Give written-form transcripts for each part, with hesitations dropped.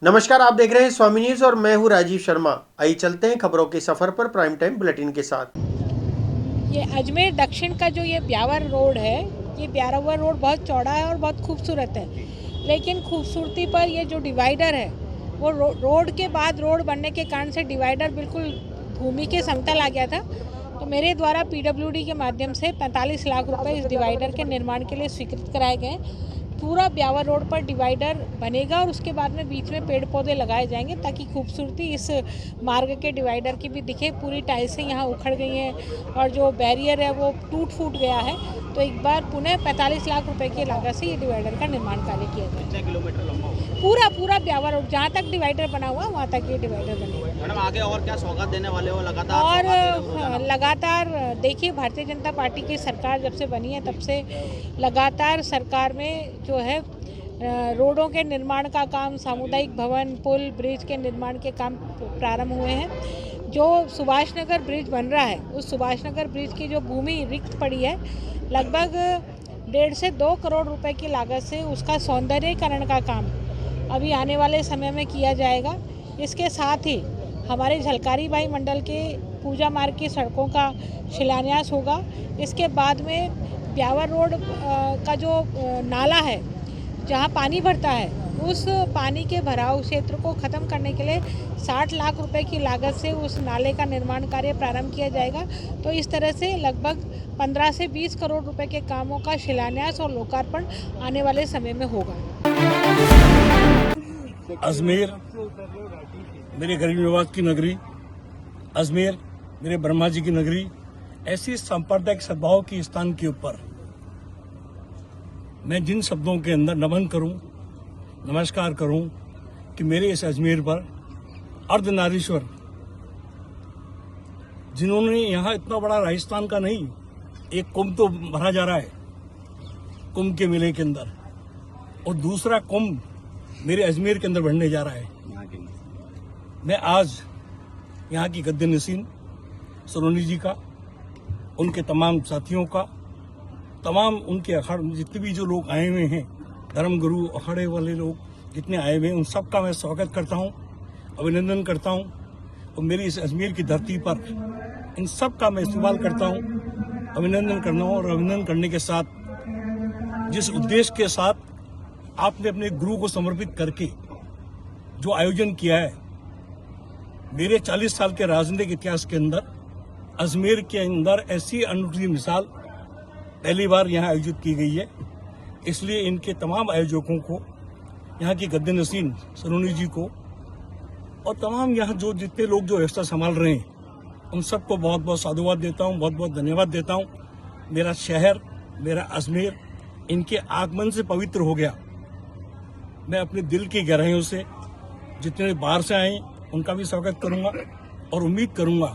नमस्कार, आप देख रहे हैं स्वामी न्यूज और मैं हूं राजीव शर्मा। आइए चलते हैं खबरों के सफर पर प्राइम टाइम बुलेटिन के साथ। ये अजमेर दक्षिण का जो ये ब्यावर रोड है, ये ब्यावर रोड बहुत चौड़ा है और बहुत खूबसूरत है। लेकिन खूबसूरती पर ये जो डिवाइडर है वो रोड के बाद रोड बनने के कारण से डिवाइडर बिल्कुल भूमि के समतल आ गया था। तो मेरे द्वारा पीडब्ल्यूडी के माध्यम से 45 लाख रुपए इस डिवाइडर के निर्माण के लिए स्वीकृत कराए गए। पूरा ब्यावर रोड पर डिवाइडर बनेगा और उसके बाद में बीच में पेड़ पौधे लगाए जाएंगे ताकि खूबसूरती इस मार्ग के डिवाइडर की भी दिखे। पूरी टाइल्सें यहाँ उखड़ गई हैं और जो बैरियर है वो टूट फूट गया है। तो एक बार पुनः 45 लाख रुपए की लागत से ये डिवाइडर का निर्माण कार्य किया जाए। कितने किलोमीटर लंबा होगा? पूरा ब्यावर रोड जहाँ तक डिवाइडर बना हुआ वहाँ तक ये डिवाइडर बनेगा। मैडम, आगे और क्या सौगात देने वाले हो? लगातार और सौगात दे रहे हो? लगातार देखिए, भारतीय जनता पार्टी की सरकार जब से बनी है तब से लगातार सरकार में जो है रोडों के निर्माण का काम, सामुदायिक भवन, पुल, ब्रिज के निर्माण के काम प्रारंभ हुए हैं। जो सुभाष नगर ब्रिज बन रहा है, उस सुभाष नगर ब्रिज की जो भूमि रिक्त पड़ी है, लगभग 1.5 से 2 करोड़ रुपए की लागत से उसका सौंदर्यीकरण का काम अभी आने वाले समय में किया जाएगा। इसके साथ ही हमारे झलकारी बाई मंडल के पूजा मार्ग की सड़कों का शिलान्यास होगा। इसके बाद में ब्यावर रोड का जो नाला है जहाँ पानी भरता है, उस पानी के भराव क्षेत्र को ख़त्म करने के लिए 60 लाख रुपए की लागत से उस नाले का निर्माण कार्य प्रारंभ किया जाएगा। तो इस तरह से लगभग 15 से 20 करोड़ रुपए के कामों का शिलान्यास और लोकार्पण आने वाले समय में होगा। अजमेर मेरे गरीब नवाज की नगरी, अजमेर मेरे ब्रह्मा जी की नगरी, ऐसी सांप्रदायिक सद्भाव की स्थान के ऊपर मैं जिन शब्दों के अंदर नमन करूं, नमस्कार करूं कि मेरे इस अजमेर पर अर्धनारीश्वर, जिन्होंने यहाँ इतना बड़ा राजस्थान का नहीं, एक कुंभ तो भरा जा रहा है कुंभ के मेले के अंदर, और दूसरा कुंभ मेरे अजमेर के अंदर बढ़ने जा रहा है। मैं आज यहाँ की गद्दे नसीन सलोनी जी का, उनके तमाम साथियों का, तमाम उनके अखाड़े जितने भी जो लोग आए हुए हैं, धर्मगुरु अखाड़े वाले लोग जितने आए हुए हैं, उन सब का मैं स्वागत करता हूँ, अभिनंदन करता हूँ। और मेरी इस अजमेर की धरती पर इन सब का मैं इस्तेमाल करता हूँ, अभिनंदन करना हूँ। और अभिनंदन करने के साथ जिस उद्देश्य के साथ आपने अपने गुरु को समर्पित करके जो आयोजन किया है, मेरे 40 साल के राजनीतिक इतिहास के अंदर अजमेर के अंदर ऐसी अनूठी मिसाल पहली बार यहाँ आयोजित की गई है। इसलिए इनके तमाम आयोजकों को, यहाँ की गद्दे नसीन सलोनी जी को और तमाम यहाँ जो जितने लोग जो व्यवस्था संभाल रहे हैं, उन सबको बहुत बहुत साधुवाद देता हूँ, बहुत बहुत धन्यवाद देता हूँ। मेरा शहर, मेरा अजमेर इनके आगमन से पवित्र हो गया। मैं अपने दिल की गहराइयों से जितने बाहर से आए उनका भी स्वागत करूंगा और उम्मीद करूंगा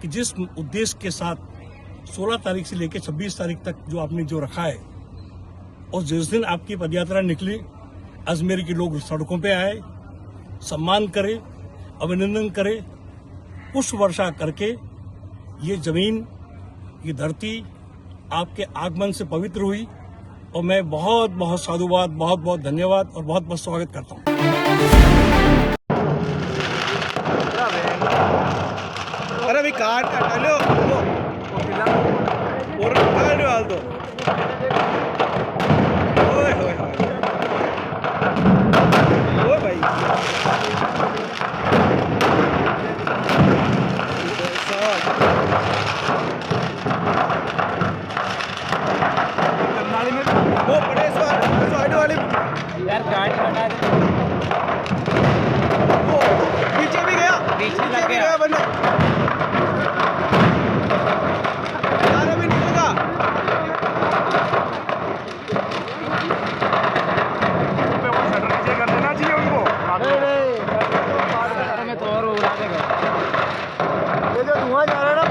कि जिस उद्देश्य के साथ 16 तारीख से लेकर 26 तारीख तक जो आपने जो रखा है, और जिस दिन आपकी पदयात्रा निकली, अजमेर के लोग सड़कों पे आए, सम्मान करें, अभिनंदन करें, पुष्प वर्षा करके ये जमीन, ये धरती आपके आगमन से पवित्र हुई। और मैं बहुत बहुत साधुवाद, बहुत बहुत धन्यवाद और बहुत बहुत स्वागत करता हूँ। अरे भाई काट हेलो और काट डाल दो। ओए होए ओए भाई वो बड़े साइड वाली यार गाड़ी हटा दे, वो पीछे भी गया, पीछे लग गया। बंदा यार अभी निकलेगा। नीचे कर देना चाहिए उनको। में तो और उड़ा देगा। ये जो धुआं जा रहा है ना,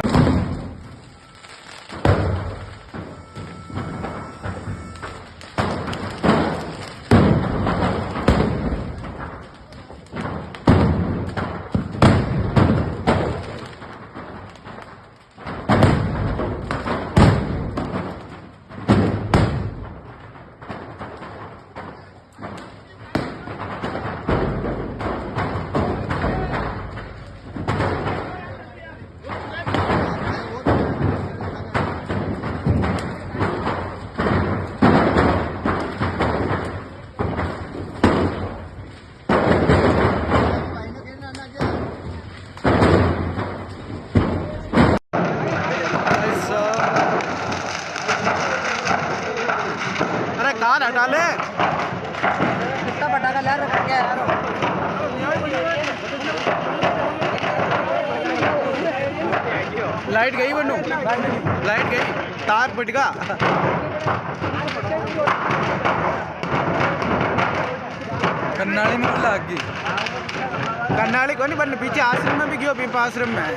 लाइट गई बन्नू, लाइट गई, तार फट गया। कन्नाली में लग गई, कन्नाली को नहीं बन्ने, पीछे आश्रम में भी गयो, पीपा आश्रम में।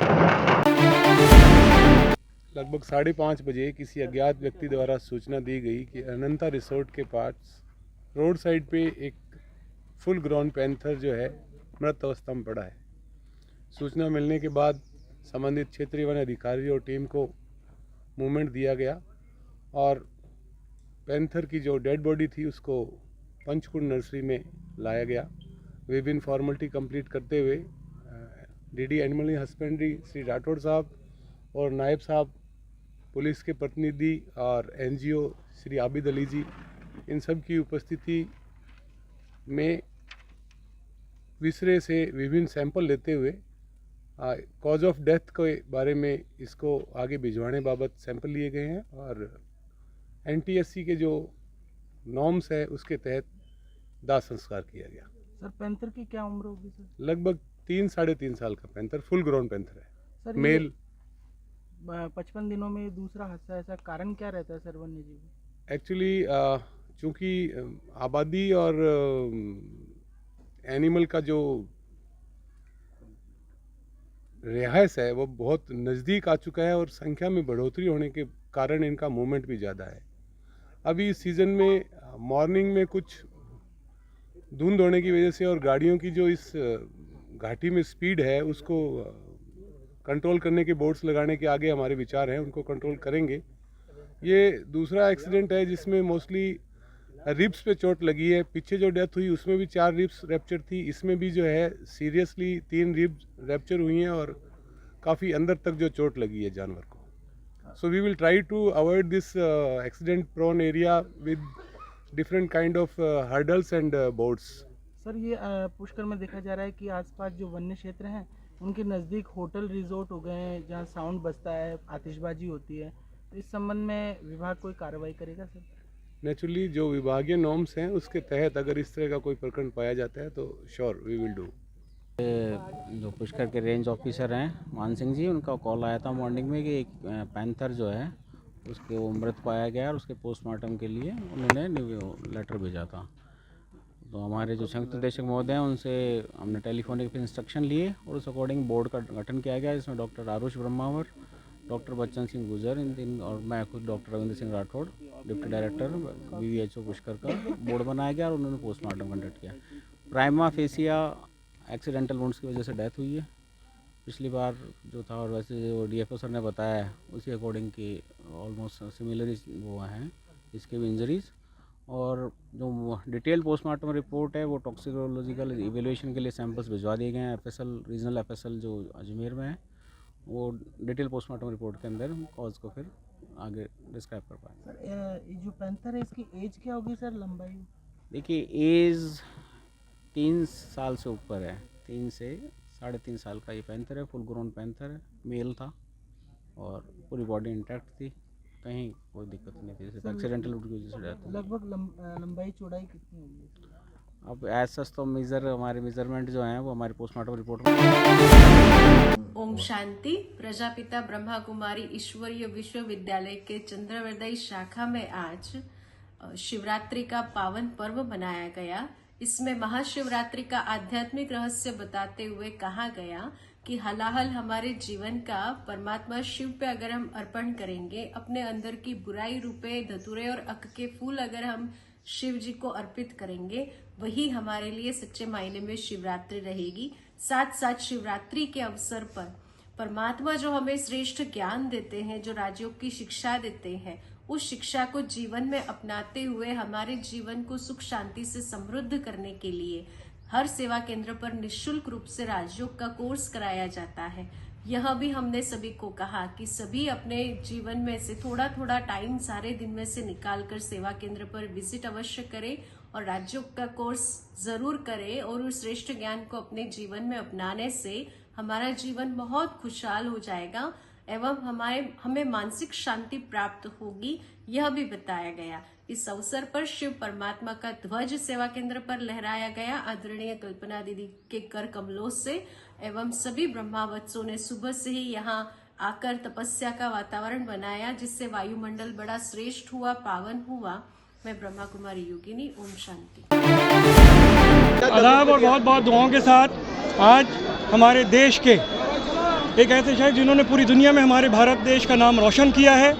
लगभग 5:30 बजे किसी अज्ञात व्यक्ति द्वारा सूचना दी गई कि अनंता रिसोर्ट के पास रोड साइड पे एक फुल ग्रॉन पैंथर जो है मृत अवस्था में पड़ा है। सूचना मिलने के बाद संबंधित क्षेत्रीय वन अधिकारी और टीम को मूवमेंट दिया गया और पैंथर की जो डेड बॉडी थी उसको पंचकुंड नर्सरी में लाया गया। विभिन्न फॉर्मेलिटी कंप्लीट करते हुए DD animal husbandry Shri Rathore साहब और नायब साहब, पुलिस के प्रतिनिधि और एनजीओ श्री आबिद अली जी, इन सब की उपस्थिति में विसरे से विभिन्न सैंपल लेते हुए कॉज ऑफ डेथ के बारे में इसको आगे भिजवाने बाबत सैंपल लिए गए हैं और एनटीएससी के जो नॉर्म्स है उसके तहत दाह संस्कार किया गया। सर पैंथर की क्या उम्र होगी सर? लगभग 3-3.5 साल का पैंथर, फुल ग्रोन पैंथर है सर। मेल। 55 दिनों में दूसरा हादसा, ऐसा कारण क्या रहता है सर वन्य जीव? एक्चुअली चूँकि आबादी और एनिमल का जो रिहायश है वो बहुत नज़दीक आ चुका है और संख्या में बढ़ोतरी होने के कारण इनका मूवमेंट भी ज़्यादा है। अभी इस सीज़न में मॉर्निंग में कुछ धुंध होने की वजह से और गाड़ियों की जो इस घाटी में स्पीड है उसको कंट्रोल करने के बोर्ड्स लगाने के आगे हमारे विचार हैं, उनको कंट्रोल करेंगे। ये दूसरा एक्सीडेंट है जिसमें मोस्टली रिब्स पे चोट लगी है। पीछे जो डेथ हुई उसमें भी 4 रिब्स रैप्चर थी, इसमें भी जो है सीरियसली 3 रिब्स रैप्चर हुई हैं और काफ़ी अंदर तक जो चोट लगी है जानवर को। So we will try to avoid this accident prone area with different kind of hurdles and boards. Sir ये पुष्कर में देखा जा रहा है कि आसपास जो वन्य क्षेत्र हैं उनके नज़दीक होटल रिजोर्ट हो गए हैं जहाँ साउंड बजता है, आतिशबाजी होती है, तो इस संबंध में विभाग कोई कार्रवाई करेगा सर? नेचुरली जो विभागीय नॉर्म्स हैं उसके तहत अगर इस तरह का कोई प्रकरण पाया जाता है तो श्योर वी विल डू। जो पुष्कर के रेंज ऑफिसर हैं मान सिंह जी, उनका कॉल आया था मॉर्निंग में कि एक पैंथर जो है उसके वो मृत पाया गया और उसके पोस्टमार्टम के लिए उन्होंने लेटर भेजा था। तो हमारे जो संयुक्त निदेशक महोदय हैं उनसे हमने टेलीफोनिक पे इंस्ट्रक्शन लिए और उस अकॉर्डिंग बोर्ड का गठन किया गया, जिसमें डॉक्टर आरुष ब्रह्मावर, डॉक्टर बच्चन सिंह गुजर, इन तीन और मैं खुद doctor Ravindra Singh Rathore, deputy director BVHO Pushkar का बोर्ड बनाया गया और उन्होंने पोस्टमार्टम कंडक्ट किया। प्राइमा फेसिया एक्सीडेंटल वुंड्स की वजह से डेथ हुई है पिछली बार जो था, और वैसे जो DFO सर ने बताया है उसी अकॉर्डिंग की ऑलमोस्ट सिमिलर वो हैं इसके भी इंजरीज़। और जो डिटेल पोस्टमार्टम रिपोर्ट है वो टॉक्सिकोलॉजिकल इवेल्युएशन के लिए सैंपल्स भिजवा दिए गए हैं FSL रीजनल FSL जो अजमेर में है, वो डिटेल पोस्टमार्टम रिपोर्ट के अंदर कॉज को फिर आगे डिस्क्राइब कर पाएंगे। सर ये जो पैंथर है इसकी एज क्या होगी सर, लंबाई? देखिए एज 3 साल से ऊपर है, 3 से 3.5 साल का ये पैंथर है, फुल ग्रोन पैंथर है, मेल था और पूरी बॉडी इंटैक्ट थी, कहीं कोई दिक्कत नहीं थी, सिर्फ एक्सीडेंटल की वजह से डेथ हुई। लगभग लंबाई चौड़ाई कितनी होगी? अब एज तो हमारे मेजरमेंट जो हैं वो हमारी पोस्टमार्टम रिपोर्ट में। ओम शांति। प्रजापिता ब्रह्मा कुमारी ईश्वरीय विश्वविद्यालय के चंद्रवदयी शाखा में आज शिवरात्रि का पावन पर्व मनाया गया। इसमें महाशिवरात्रि का आध्यात्मिक रहस्य बताते हुए कहा गया कि हलाहल हमारे जीवन का परमात्मा शिव पे अगर हम अर्पण करेंगे, अपने अंदर की बुराई रूपे धतूरे और अक के फूल अगर हम शिव जी को अर्पित करेंगे, वही हमारे लिए सच्चे मायने में शिवरात्रि रहेगी। साथ साथ शिवरात्रि के अवसर पर परमात्मा जो हमें श्रेष्ठ ज्ञान देते हैं, जो राजयोग की शिक्षा देते हैं, उस शिक्षा को जीवन में अपनाते हुए हमारे जीवन को सुख शांति से समृद्ध करने के लिए हर सेवा केंद्र पर निःशुल्क रूप से राजयोग का कोर्स कराया जाता है। यह भी हमने सभी को कहा कि सभी अपने जीवन में से थोड़ा थोड़ा टाइम सारे दिन में से निकालकर सेवा केंद्र पर विजिट अवश्य करें और राजयोग का कोर्स जरूर करें और उस श्रेष्ठ ज्ञान को अपने जीवन में अपनाने से हमारा जीवन बहुत खुशहाल हो जाएगा। एवं हमें मानसिक शांति प्राप्त होगी, यह भी बताया गया। इस अवसर पर शिव परमात्मा का ध्वज सेवा केंद्र पर लहराया गया। आदरणीय कल्पना दीदी के कर कमलों से एवं सभी ब्रह्मावत्सों ने सुबह से ही यहाँ आकर तपस्या का वातावरण बनाया, जिससे वायुमंडल बड़ा श्रेष्ठ हुआ, पावन हुआ। मैं ब्रह्मा कुमारी योगिनी, ओम शांति। आदाब और बहुत बहुत दुआओं के साथ आज हमारे देश के एक ऐसे शख्स जिन्होंने पूरी दुनिया में हमारे भारत देश का नाम रोशन किया है,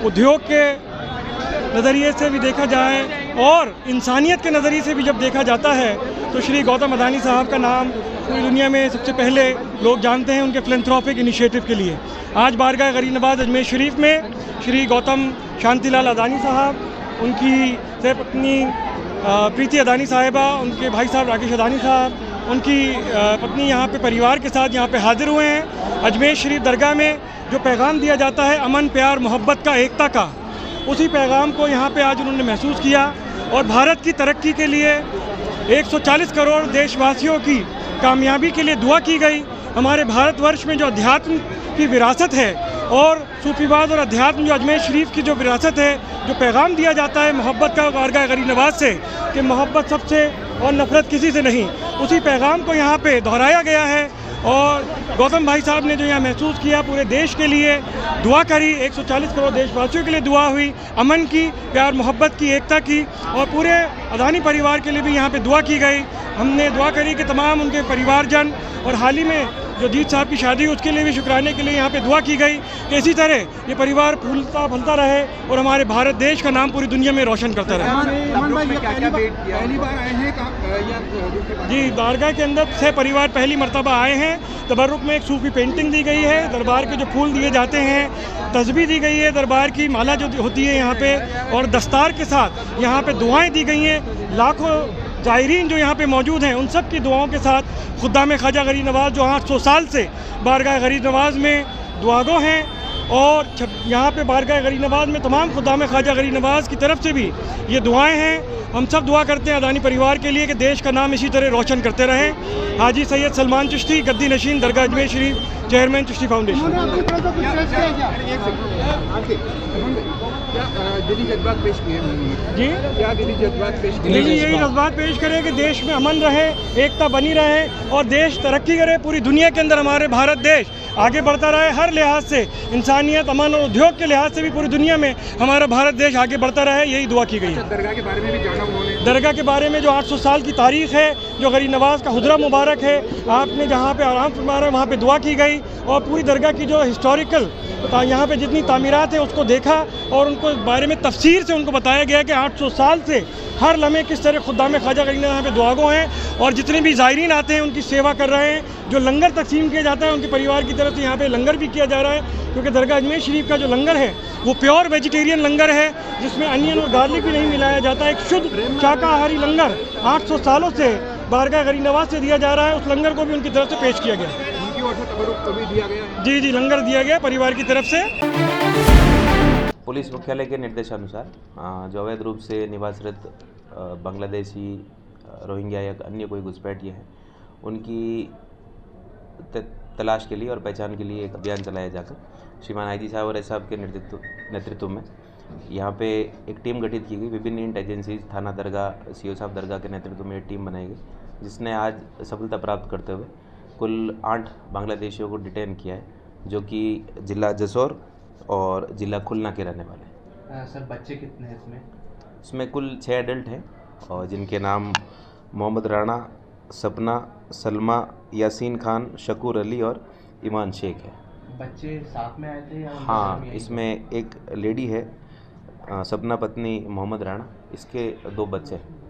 उद्योग के नज़रिए से भी देखा जाए और इंसानियत के नज़रिए से भी जब देखा जाता है तो श्री गौतम अदानी साहब का नाम पूरी दुनिया में सबसे पहले लोग जानते हैं उनके फिलैंथ्रोपिक इनिशिएटिव के लिए। आज बारगाह गरीब नवाज अजमेर शरीफ में श्री गौतम शांतिलाल अदानी साहब, उनकी पत्नी प्रीति अदानी साहिबा, उनके भाई साहब राकेश अदानी साहब, उनकी पत्नी यहाँ पे परिवार के साथ यहाँ पे हाजिर हुए हैं। अजमेर शरीफ दरगाह में जो पैगाम दिया जाता है अमन, प्यार, मोहब्बत का, एकता का, उसी पैगाम को यहाँ पे आज उन्होंने महसूस किया और भारत की तरक्की के लिए 140 करोड़ देशवासियों की कामयाबी के लिए दुआ की गई। हमारे भारतवर्ष में जो अध्यात्म की विरासत है और सूफीवाद और अध्यात्म जो अजमेर शरीफ की जो विरासत है, जो पैगाम दिया जाता है मोहब्बत का बारगाह गरीब नवाज से कि मोहब्बत सबसे और नफ़रत किसी से नहीं, उसी पैगाम को यहाँ पे दोहराया गया है। और गौतम भाई साहब ने जो यहाँ महसूस किया, पूरे देश के लिए दुआ करी, 140 करोड़ देशवासियों के लिए दुआ हुई, अमन की, प्यार मोहब्बत की, एकता की, और पूरे अदानी परिवार के लिए भी यहाँ पे दुआ की गई। हमने दुआ करी कि तमाम उनके परिवारजन और हाल ही में जो जीत साहब की शादी उसके लिए भी शुक्राने के लिए यहाँ पे दुआ की गई कि इसी तरह ये परिवार फूलता फलता रहे और हमारे भारत देश का नाम पूरी दुनिया में रोशन करता रहे। जी, दरगाह के अंदर 6 परिवार पहली मर्तबा आए हैं। तबर्रुक में एक सूफी पेंटिंग दी गई है, दरबार के जो फूल दिए जाते हैं, तस्बीह दी गई है, दरबार की माला जो होती है यहाँ पे, और दस्तार के साथ यहाँ पे दुआएँ दी गई हैं। लाखों ज़ायरीन जो यहाँ पे मौजूद हैं उन सब की दुआओं के साथ खुद्दाम ख्वाजा गरीब नवाज़ जो 800 साल से बारगाह गरीब नवाज़ में दुआगो हैं, और यहाँ पे बारगाह गरीब नवाज़ में तमाम खुद्दाम ख्वाजा गरीब नवाज़ की तरफ से भी ये दुआएं हैं। हम सब दुआ करते हैं अदानी परिवार के लिए कि देश का नाम इसी तरह रोशन करते रहें। हाजी सैयद सलमान चिश्ती, गद्दी नशीन, दरगाह अजमेर शरीफ, चेयरमैन चिश्ती फाउंडेशन। दिली जज्बात पेश किए जी, क्या दिली जज्बात पेश किए? दिल्ली यही जज्बात पेश करें कि देश में अमन रहे, एकता बनी रहे और देश तरक्की करे। पूरी दुनिया के अंदर हमारे भारत देश आगे बढ़ता रहे, हर लिहाज से, इंसानियत, अमन और उद्योग के लिहाज से भी पूरी दुनिया में हमारा भारत देश आगे बढ़ता रहे, यही दुआ की गई है। दरगाह के बारे में भी जाना उन्होंने, दरगाह के बारे में जो 800 साल की तारीख़ है, जो गरीब नवाज़ का हुजरा मुबारक है, आपने जहाँ पे आराम फरमा रहे वहाँ पे दुआ की गई, और पूरी दरगाह की जो हिस्टोरिकल यहाँ पे जितनी तामीरात है उसको देखा और उनको बारे में तफसीर से उनको बताया गया कि 800 साल से हर लम्हे किस तरह खुद्दाम ख्वाजा गरीब यहाँ पे दुआगो हैं, और जितने भी ज़ायरीन आते हैं उनकी सेवा कर रहे हैं। जो लंगर तकसीम किया जाता है उनके परिवार की तरफ से यहाँ पे लंगर भी किया जा रहा है, क्योंकि दरगाह अजमेर शरीफ का जो लंगर है वो प्योर वेजिटेरियन लंगर है, जिसमें अनियन और गार्लिक भी नहीं मिलाया जाता। एक शुद्ध शाकाहारी लंगर 800 सालों से बारगाह गरीब नवाज से दिया जा रहा है। उस लंगर को भी उनकी तरफ से पेश किया गया, उनकी ओर से तबरुक को भी दिया गया है। जी, लंगर दिया गया परिवार की तरफ से। पुलिस मुख्यालय के निर्देशानुसार जो अवैध रूप से निवासरत बांग्लादेशी, रोहिंग्या या अन्य कोई घुसपैठिए हैं, उनकी तलाश के लिए और पहचान के लिए एक अभियान चलाया जाकर श्रीमान आईजी साहब और एस साहब के नेतृत्व में यहाँ पे एक टीम गठित की गई। विभिन्न इंट एजेंसीज, थाना दरगाह, सीओ साहब दरगाह के नेतृत्व में एक टीम बनाई गई, जिसने आज सफलता प्राप्त करते हुए कुल 8 बांग्लादेशियों को डिटेन किया है, जो कि ज़िला जसोर और ज़िला खुलना के रहने वाले हैं। सर, बच्चे कितने हैं इसमें? इसमें कुल 6 एडल्ट हैं, और जिनके नाम मोहम्मद राणा, सपना, सलमा, यासीन खान, शकूर अली और ईमान शेख है। बच्चे साथ में आए थे या? हाँ, इसमें एक लेडी है, सपना पत्नी मोहम्मद राणा, इसके 2 बच्चे हैं।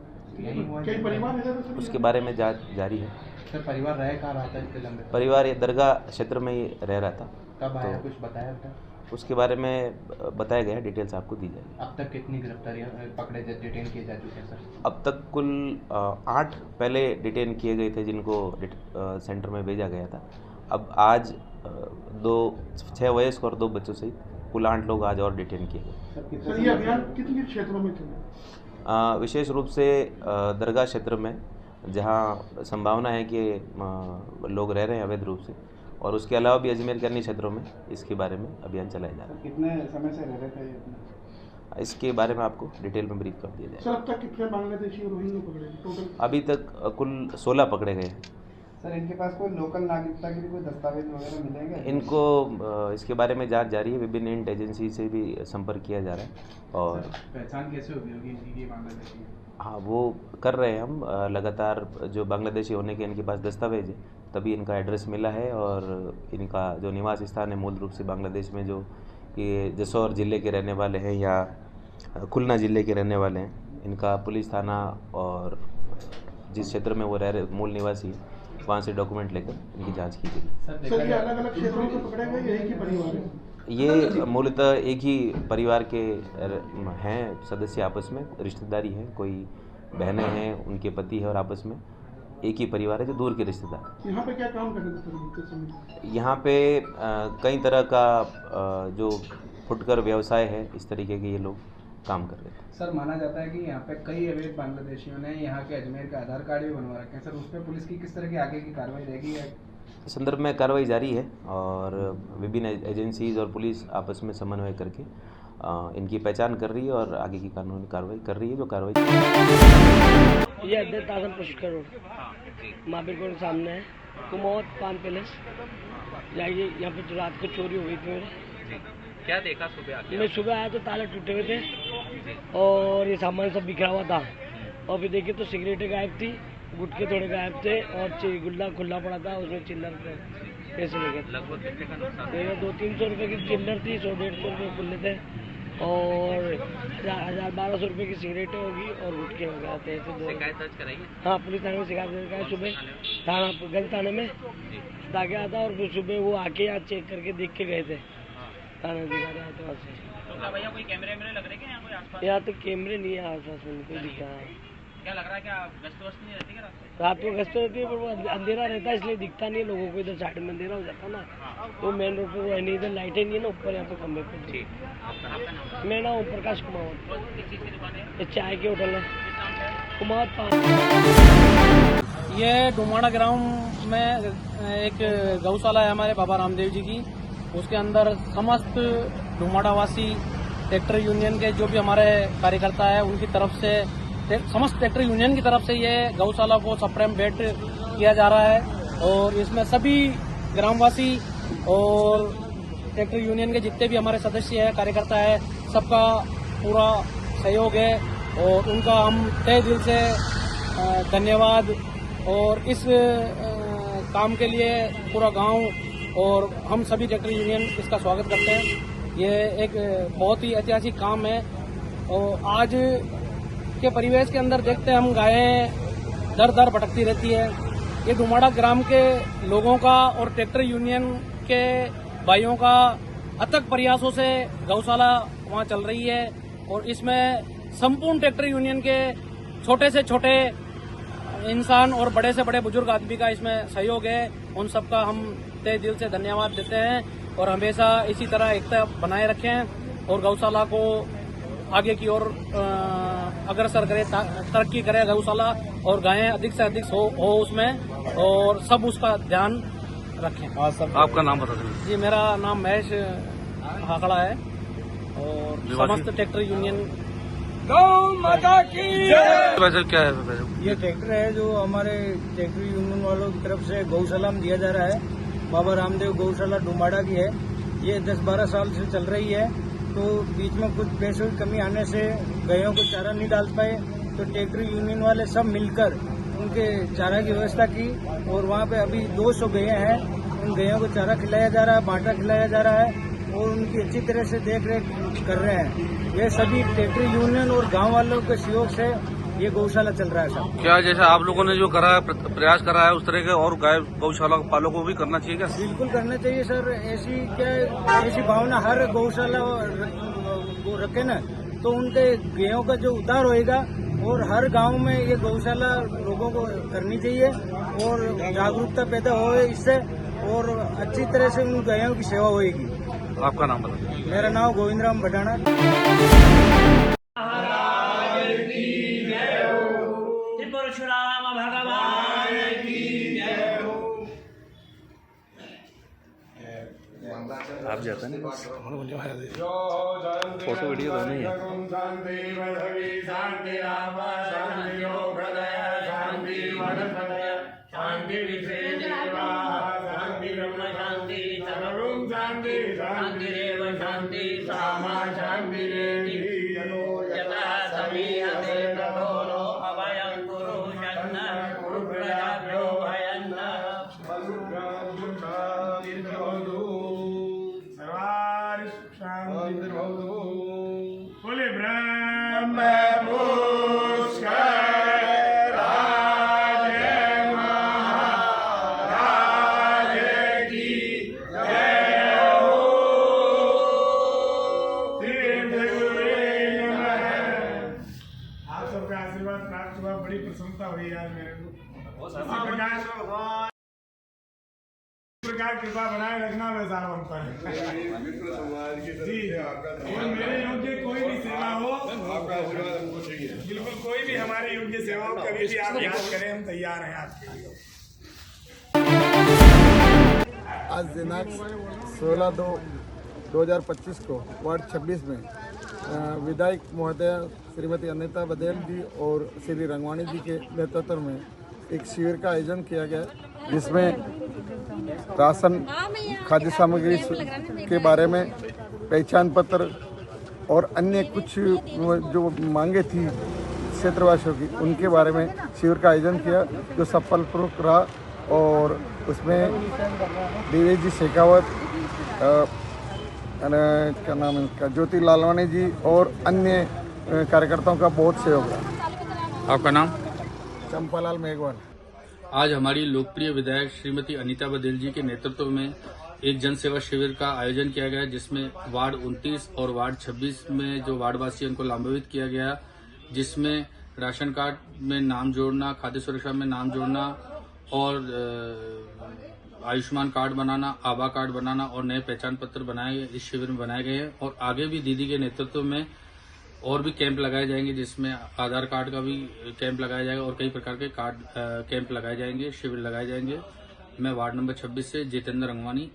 उसके बारे में जांच जारी है। सर, परिवार रह कहाँ रहा था इतने लंबे? परिवार ये दरगाह क्षेत्र में ही रह रहा था। कब आया, कुछ बताया था? उसके बारे में बताया गया, डिटेल्स आपको दी जाएगी। अब तक कितनी गिरफ्तारियां पकड़े, डिटेन किए जा चुके हैं सर? अब तक कुल 8 पहले डिटेन किए गए थे, जिनको सेंटर में भेजा गया था। अब आज 6 वयस्क और 2 बच्चों सहित कुल 8 लोग आज और डिटेन किए गए। सर, ये अभियान कितने क्षेत्रों में चले? विशेष रूप से दरगाह क्षेत्र में, जहां संभावना है कि लोग रह रहे हैं अवैध रूप से, और उसके अलावा भी अजमेर के अन्य क्षेत्रों में इसके बारे में अभियान चलाया जा रहा है। कितने समय से रह रहे थे ये? इसके बारे में आपको डिटेल में ब्रीफ कर दिया जाए। सर अब तक कितने बांग्लादेशी और रोहिंग्या पकड़े टोटल? अभी तक कुल 16 पकड़े गए हैं। सर इनके पास कोई लोकल नागरिकता के लिए कोई दस्तावेज वगैरह मिलेंगे? इनको इसके बारे में जांच जारी है, विभिन्न इंट एजेंसी से भी संपर्क किया जा रहा है और पहचान कैसे होगी इनकी बांग्लादेशी? हाँ वो कर रहे हैं हम लगातार। जो बांग्लादेशी होने के इनके पास दस्तावेज है, तभी इनका एड्रेस मिला है और इनका जो निवास स्थान है मूल रूप से बांग्लादेश में जो ये जसौर ज़िले के रहने वाले हैं या खुलना ज़िले के रहने वाले हैं। इनका पुलिस थाना और जिस क्षेत्र में वो रह रहे मूल निवासी है वहाँ से डॉक्यूमेंट लेकर इनकी जांच की गई। सर ये अलग अलग क्षेत्रों में पकड़े गए, यही की परिवार है? ये मूलतः एक ही परिवार के हैं सदस्य, आपस में रिश्तेदारी है, कोई बहनें हैं, उनके पति है और आपस में एक ही परिवार है जो दूर के रिश्तेदार। यहाँ पे क्या काम करते थे सर? यहाँ पे कई तरह का जो फुटकर व्यवसाय है, इस तरीके के ये लोग काम कर रहे थे। सर माना जाता है कि यहाँ पे कई अवैध बांग्लादेशियों ने यहाँ के अजमेर का आधार कार्ड भी बनवा रखे हैं। सर उस पर पुलिस की किस तरह की आगे की कार्रवाई रहेगी? इस संदर्भ में कार्रवाई जारी है और विभिन्न एजेंसीज और पुलिस आपस में समन्वय करके इनकी पहचान कर रही है और आगे की कानूनी कार्रवाई कर रही है। जो कार्रवाई ये अध्यक्ष ताजन पुष्कर रोड महावीर रोड सामने है, कुमौत पान पैलेस जाइए। यहाँ पे रात को चोरी हो गई थी मेरे। क्या देखा सुबह आके? मैं सुबह आया तो ताले टूटे हुए थे और ये सामान सब बिखरा हुआ था और फिर देखिए तो सिगरेटें गायब थी, गुटके थोड़े गायब थे और गुल्ला खुला पड़ा था, उसमें चिल्लर पैसे लगे। लगभग कितने का नुकसान? 200-300 रुपये की चिल्लर थी, 100-150 रुपये खुले थे और 1000-1200 रुपये की सिगरेटें होगी और गुटके हो गए थे। शिकायत दर्ज कराई है? हाँ पुलिस थाने में शिकायत दर्ज कराई। सुबह थाना गंज थाने में दागे आता और फिर सुबह वो आके यहाँ चेक करके देख के गए थे। थाना अधिकारी आए थे वहाँ से। तो भैया कोई कैमरे लग रहे हैं कोई आसपास? यहाँ तो कैमरे नहीं है आसपास में, कोई दिखा है। क्या लग रहा है, क्या गश्त वस्त नहीं रहती क्या रात को? गश्त रहती है पर वो अंधेरा रहता है इसलिए दिखता नहीं है लोगों को। इधर साइड में अंधेरा हो जाता है ना, तो मेन रोड पे वो है नहीं, इधर लाइटें नहीं है ना ऊपर यहाँ पे खंभे पे। ठीक। मैं ना प्रकाश कुमार, किस चीज़ की दुकान है? ये चाय के होटल है कुमार। ये डुमाड़ा ग्राउंड में एक गौशाला है हमारे बाबा रामदेव जी की। उसके अंदर समस्त डुमाड़ावासी ट्रैक्टर यूनियन के जो भी हमारे कार्यकर्ता है उनकी तरफ से, समस्त ट्रैक्टर यूनियन की तरफ से ये गौशाला को सप्रेम भेंट किया जा रहा है और इसमें सभी ग्रामवासी और ट्रैक्टर यूनियन के जितने भी हमारे सदस्य हैं, कार्यकर्ता है, सबका पूरा सहयोग है और उनका हम तहे दिल से धन्यवाद। और इस काम के लिए पूरा गांव और हम सभी ट्रैक्टर यूनियन इसका स्वागत करते हैं। ये एक बहुत ही ऐतिहासिक काम है और आज के परिवेश के अंदर देखते हैं हम गायें दर दर भटकती रहती है। ये डुमाड़ा ग्राम के लोगों का और ट्रैक्टर यूनियन के भाइयों का अथक प्रयासों से गौशाला वहाँ चल रही है और इसमें संपूर्ण ट्रैक्टर यूनियन के छोटे से छोटे इंसान और बड़े से बड़े बुजुर्ग आदमी का इसमें सहयोग है। उन सबका हम तहे दिल से धन्यवाद देते हैं और हमेशा इसी तरह एकता बनाए रखें और गौशाला को आगे की ओर अग्रसर करे, तरक्की करे गौशाला और गायें अधिक से अधिक हो उसमें और सब उसका ध्यान रखें। आपका नाम बता दीजिए। जी मेरा नाम महेश हाकड़ा है और समस्त ट्रैक्टर यूनियन वैसे क्या है? ये ट्रैक्टर है जो हमारे ट्रैक्टर यूनियन वालों की तरफ से गौशाला में दिया जा रहा है। बाबा रामदेव गौशाला डुमाड़ा की है। ये 10-12 साल से चल रही है, तो बीच में कुछ पैसों की कमी आने से गायों को चारा नहीं डाल पाए, तो ट्रैक्टर यूनियन वाले सब मिलकर उनके चारा की व्यवस्था की और वहाँ पे अभी 200 गैया हैं। उन गैयों को चारा खिलाया जा रहा है, बांटा खिलाया जा रहा है और उनकी अच्छी तरह से देख रेख कर रहे हैं। ये सभी ट्रैक्टर यूनियन और गांव वालों के सहयोग से ये गौशाला चल रहा है सर। क्या जैसा आप लोगों ने जो करा है, प्रयास करा है, उस तरह के और गाय गौशाला पालों को भी करना चाहिए क्या? बिल्कुल करना चाहिए सर। ऐसी भावना हर गौशाला को रखे ना, तो उनके गायों का जो उद्धार होएगा और हर गांव में ये गौशाला लोगों को करनी चाहिए और जागरूकता पैदा होए इससे और अच्छी तरह से उन गायों की सेवा होएगी। आपका नाम बताइए। मेरा नाम गोविंदराम भटाना। परशुराम भगवान की जय हो। आप जाते हैं फोटो वीडियो दोनों ही है। बोले ब्रह्म आशीर्वाद प्राप्त हुआ, बड़ी प्रसन्नता हुई यार मेरे को। इस प्रकार कृपा बनाए रखना वैसा हम पर जी। और मेरे योग्य कोई भी सेवा हो, बिल्कुल कोई भी हमारे योग्य सेवा हो, कभी भी आप याद करें, हम तैयार हैं आपके लिए। आज दिनांक 16/2/2025 को वार्ड 26 में विधायक महोदया श्रीमती अनीता बदेल जी और श्री रंगवाणी जी के नेतृत्व में एक शिविर का आयोजन किया गया, जिसमें राशन, खाद्य सामग्री के बारे में, पहचान पत्र और अन्य कुछ जो मांगे थी क्षेत्रवासियों की, उनके बारे में शिविर का आयोजन किया, जो सफलपूर्वक रहा। और उसमें देवेश जी शेखावत, क्या नाम है इसका, ज्योति लालवानी जी और अन्य कार्यकर्ताओं का बहुत सहयोग रहा। आपका नाम? चंपालाल मेघवाल। आज हमारी लोकप्रिय विधायक श्रीमती अनीता बदेल जी के नेतृत्व में एक जन सेवा शिविर का आयोजन किया गया, जिसमें वार्ड 29 और वार्ड 26 में जो वार्डवासियों को लाभान्वित किया गया, जिसमें राशन कार्ड में नाम जोड़ना, खाद्य सुरक्षा में नाम जोड़ना और आयुष्मान कार्ड बनाना, आभा कार्ड बनाना और नए पहचान पत्र बनाए इस शिविर में बनाए गए हैं। और आगे भी दीदी के नेतृत्व में और भी कैंप लगाए जाएंगे, जिसमें आधार कार्ड का भी कैंप लगाया जाएगा और कई प्रकार के कार्ड कैंप लगाए जाएंगे, शिविर लगाए जाएंगे। मैं वार्ड नंबर 26 से जितेंद्र रंगवानी।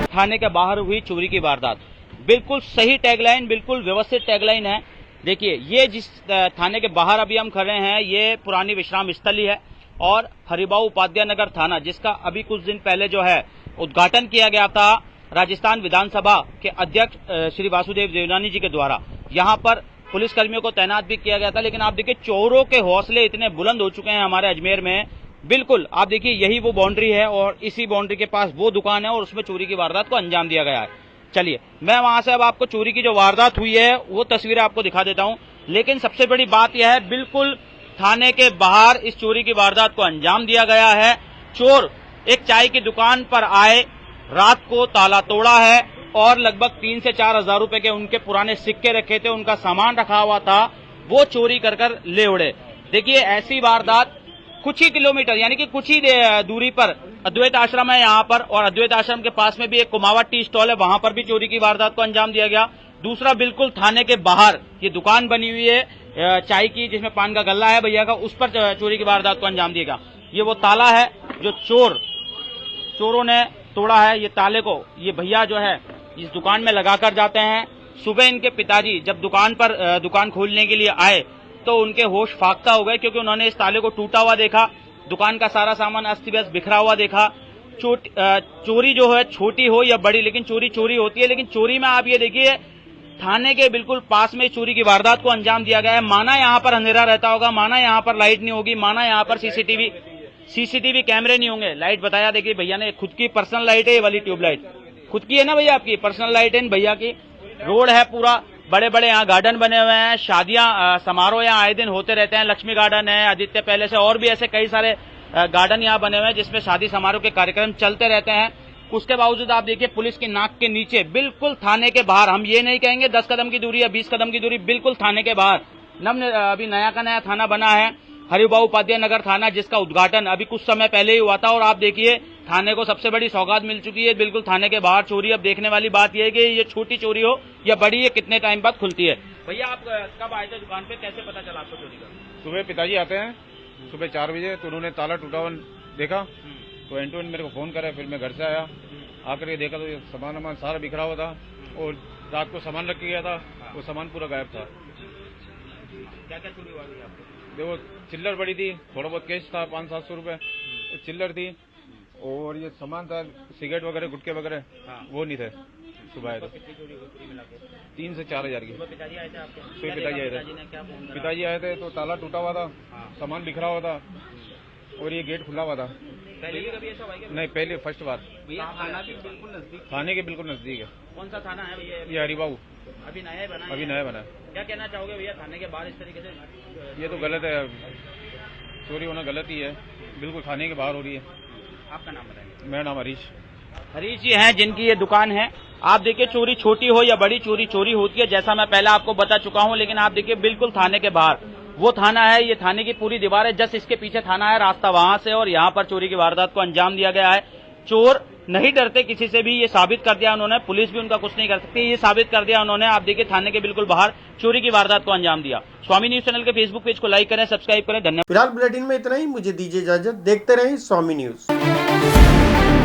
थाने के बाहर हुई चोरी की वारदात, बिल्कुल सही टैगलाइन, बिल्कुल व्यवस्थित टैगलाइन है। देखिए, ये जिस थाने के बाहर अभी हम खड़े हैं, ये पुरानी विश्राम स्थली है और हरिभाऊ उपाध्याय नगर थाना, जिसका अभी कुछ दिन पहले जो है उद्घाटन किया गया था राजस्थान विधानसभा के अध्यक्ष श्री वासुदेव देवनानी जी के द्वारा। यहाँ पर पुलिस कर्मियों को तैनात भी किया गया था, लेकिन आप देखिए चोरों के हौसले इतने बुलंद हो चुके हैं हमारे अजमेर में। बिल्कुल आप देखिए, यही वो बाउंड्री है और इसी बाउंड्री के पास वो दुकान है और उसमें चोरी की वारदात को अंजाम दिया गया है। चलिए, मैं वहां से अब आपको चोरी की जो वारदात हुई है वो तस्वीर आपको दिखा देता हूं। लेकिन सबसे बड़ी बात यह है, बिल्कुल थाने के बाहर इस चोरी की वारदात को अंजाम दिया गया है। चोर एक चाय की दुकान पर आए, रात को ताला तोड़ा है और लगभग 3 से 4 हजार रुपए के उनके पुराने सिक्के रखे थे, उनका सामान रखा हुआ था, वो चोरी कर ले उड़े। देखिए, ऐसी वारदात कुछ ही किलोमीटर यानी कि कुछ ही दूरी पर अद्वैत आश्रम है यहाँ पर, और अद्वैत आश्रम के पास में भी एक कुमावत टी स्टॉल है, वहां पर भी चोरी की वारदात को अंजाम दिया गया। दूसरा, बिल्कुल थाने के बाहर ये दुकान बनी हुई है चाय की, जिसमें पान का गल्ला है भैया का, उस पर चोरी की वारदात को अंजाम दिया गया। ये वो ताला है जो चोरों ने तोड़ा है। ये ताले को ये भैया जो है इस दुकान में लगाकर जाते हैं। सुबह इनके पिताजी जब दुकान खोलने के लिए आए तो उनके होश फाख्ता हो गए, क्योंकि उन्होंने इस ताले को टूटा हुआ देखा, दुकान का सारा सामान अस्त व्यस्त बिखरा हुआ देखा। चोरी जो है छोटी हो या बड़ी, लेकिन चोरी होती है। लेकिन चोरी में आप ये देखिए, थाने के बिल्कुल पास में चोरी की वारदात को अंजाम दिया गया है। माना यहाँ पर अंधेरा रहता होगा, माना यहाँ पर लाइट नहीं होगी, माना यहाँ पर सीसीटीवी कैमरे नहीं होंगे। लाइट बताया, देखिए भैया ने खुद की पर्सनल लाइट है, ये वाली ट्यूबलाइट खुद की है ना भैया, आपकी पर्सनल लाइट है भैया की। रोड है पूरा, बड़े बड़े यहाँ गार्डन बने हुए हैं, शादियां समारोह यहाँ आए दिन होते रहते हैं। लक्ष्मी गार्डन है, आदित्य पैलेस है, और भी ऐसे कई सारे गार्डन यहाँ बने हुए हैं जिसमें शादी समारोह के कार्यक्रम चलते रहते हैं। उसके बावजूद आप देखिए, पुलिस की नाक के नीचे बिल्कुल थाने के बाहर, हम ये नहीं कहेंगे 10 कदम की दूरी या 20 कदम की दूरी, बिल्कुल थाने के बाहर अभी नया का नया थाना बना है, हरिभाऊ उपाध्याय नगर थाना, जिसका उद्घाटन अभी कुछ समय पहले ही हुआ था। और आप देखिए, थाने को सबसे बड़ी सौगात मिल चुकी है, बिल्कुल थाने के बाहर चोरी। अब देखने वाली बात यह है कि ये छोटी चोरी हो या बड़ी, ये कितने टाइम बाद खुलती है। भैया, आप कब आए थे दुकान पे, कैसे पता चला आपको चोरी का? सुबह पिताजी आते हैं सुबह 4 बजे, तो उन्होंने ताला टूटा हुआ देखा, तो एंटो मेरे को फोन करा, फिर मैं घर से आया। आकर के देखा तो ये सामान वामान सारा बिखरा हुआ था और रात को सामान रख के गया था, वो सामान पूरा गायब था। क्या क्या चोरी हुआ है आपको? देखो चिल्लर पड़ी थी, थोड़ा बहुत कैश था 500-700 रुपए, चिल्लर थी और ये सामान था सिगरेट वगैरह गुटके वगैरह, वो नहीं थे। सुबह आए थे 3 से 4 हज़ार की। पिताजी आए थे आपके? सुबह पिताजी आए थे। पिताजी आए थे तो ताला टूटा हुआ था, सामान बिखरा हुआ था और ये गेट खुला हुआ था। पहले भी कभी ऐसा हुआ है? नहीं, पहले फर्स्ट बार। भैया थाना भी बिल्कुल नजदीक? थाने के बिल्कुल नजदीक है। कौन सा थाना है भैया? ये हरिबाऊ अभी नया बना है? अभी नया बना है। क्या कहना चाहोगे भैया थाने के बाहर इस तरीके से? ये तो गलत है, चोरी होना गलत ही है, बिल्कुल थाने के बाहर हो रही है। आपका नाम बताएंगे? मेरा नाम हरीश जी हैं, जिनकी ये दुकान है। आप देखिए, चोरी छोटी हो या बड़ी चोरी होती है, जैसा मैं पहले आपको बता चुका हूं, लेकिन आप देखिए बिल्कुल थाने के बाहर वो थाना है, ये थाने की पूरी दीवार है, जस्ट इसके पीछे थाना है, रास्ता वहां से, और यहाँ पर चोरी की वारदात को अंजाम दिया गया है। चोर नहीं डरते किसी से भी, ये साबित कर दिया उन्होंने, पुलिस भी उनका कुछ नहीं कर सकती, ये साबित कर दिया उन्होंने। आप देखिए थाने के बिल्कुल बाहर चोरी की वारदात को अंजाम दिया। स्वामी न्यूज चैनल के फेसबुक पेज को लाइक करें, सब्सक्राइब करें। धन्यवाद। फिलहाल बुलेटिन में इतना ही, मुझे दीजिए इजाजत। देखते रहें स्वामी न्यूज।